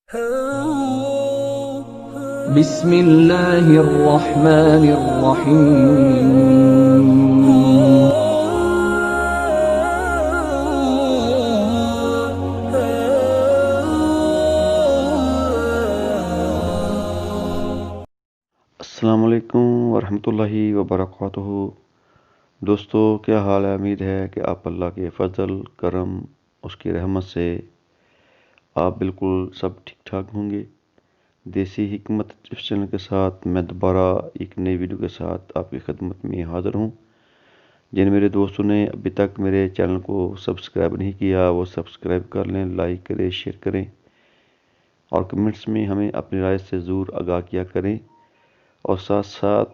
بسم اللہ الرحمن الرحیم۔ السلام علیکم ورحمۃ اللہ وبرکاتہ۔ دوستو، کیا حال ہے؟ امید ہے کہ آپ اللہ کے فضل کرم اس کی رحمت سے آپ بالکل سب ٹھیک ٹھاک ہوں گے۔ دیسی حکمت ٹپس چینل کے ساتھ میں دوبارہ ایک نئی ویڈیو کے ساتھ آپ کی خدمت میں حاضر ہوں۔ جن میرے دوستوں نے ابھی تک میرے چینل کو سبسکرائب نہیں کیا وہ سبسکرائب کر لیں، لائک کریں، شیئر کریں اور کمنٹس میں ہمیں اپنی رائے سے ضرور آگاہ کیا کریں، اور ساتھ ساتھ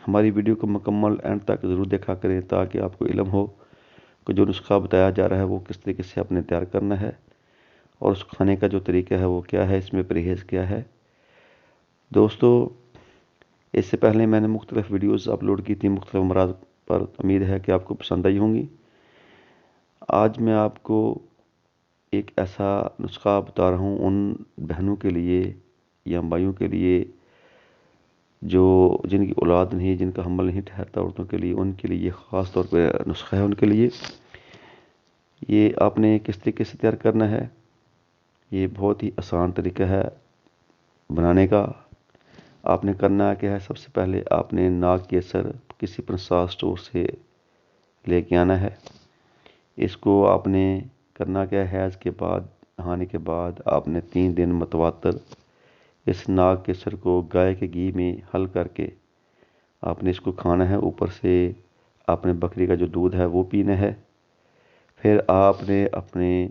ہماری ویڈیو کو مکمل اینڈ تک ضرور دیکھا کریں تاکہ آپ کو علم ہو کہ جو نسخہ بتایا جا رہا ہے وہ کس طریقے سے آپ نے تیار کرنا ہے، اور اس کھانے کا جو طریقہ ہے وہ کیا ہے، اس میں پرہیز کیا ہے۔ دوستو، اس سے پہلے میں نے مختلف ویڈیوز اپلوڈ کی تھی مختلف امراض پر، امید ہے کہ آپ کو پسند آئی ہوں گی۔ آج میں آپ کو ایک ایسا نسخہ بتا رہا ہوں ان بہنوں کے لیے یا بھائیوں کے لیے جن کی اولاد نہیں، جن کا حمل نہیں ٹھہرتا عورتوں کے لیے، ان کے لیے یہ خاص طور پہ نسخہ ہے ان کے لیے۔ یہ آپ نے کس طریقے سے تیار کرنا ہے، یہ بہت ہی آسان طریقہ ہے بنانے کا۔ آپ نے کرنا کیا ہے، سب سے پہلے آپ نے ناگ کیسر کسی پنسا اسٹور سے لے کے آنا ہے۔ اس کو آپ نے کرنا کیا ہے، حیض کے بعد، نہانے کے بعد آپ نے 3 دن متواتر اس ناگ کیسر کو گائے کے گھی میں حل کر کے آپ نے اس کو کھانا ہے۔ اوپر سے آپ نے بکری کا جو دودھ ہے وہ پینا ہے۔ پھر آپ نے اپنے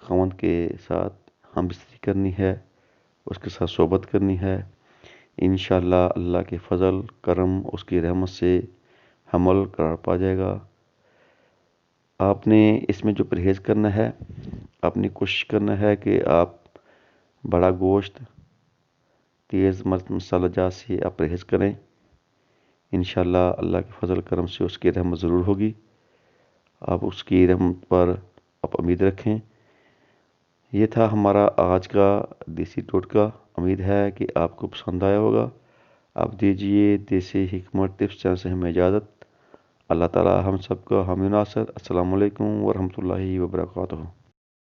خاوند کے ساتھ ہم بستری کرنی ہے، اس کے ساتھ صحبت کرنی ہے۔ انشاءاللہ اللہ کے فضل کرم اس کی رحمت سے حمل قرار پا جائے گا۔ آپ نے اس میں جو پرہیز کرنا ہے، اپنی کوشش کرنا ہے کہ آپ بڑا گوشت، تیز مرچ مسالہ جات سے آپ پرہیز کریں۔ انشاءاللہ اللہ کے فضل کرم سے اس کی رحمت ضرور ہوگی۔ آپ اس کی رحمت پر آپ امید رکھیں۔ یہ تھا ہمارا آج کا دیسی ٹوٹکا، امید ہے کہ آپ کو پسند آیا ہوگا۔ آپ دیجئے دیسی حکمت ٹپس چینل سے ہمیں اجازت۔ اللہ تعالی ہم سب کا حامی و ناصر۔ السلام علیکم ورحمۃ اللہ وبرکاتہ۔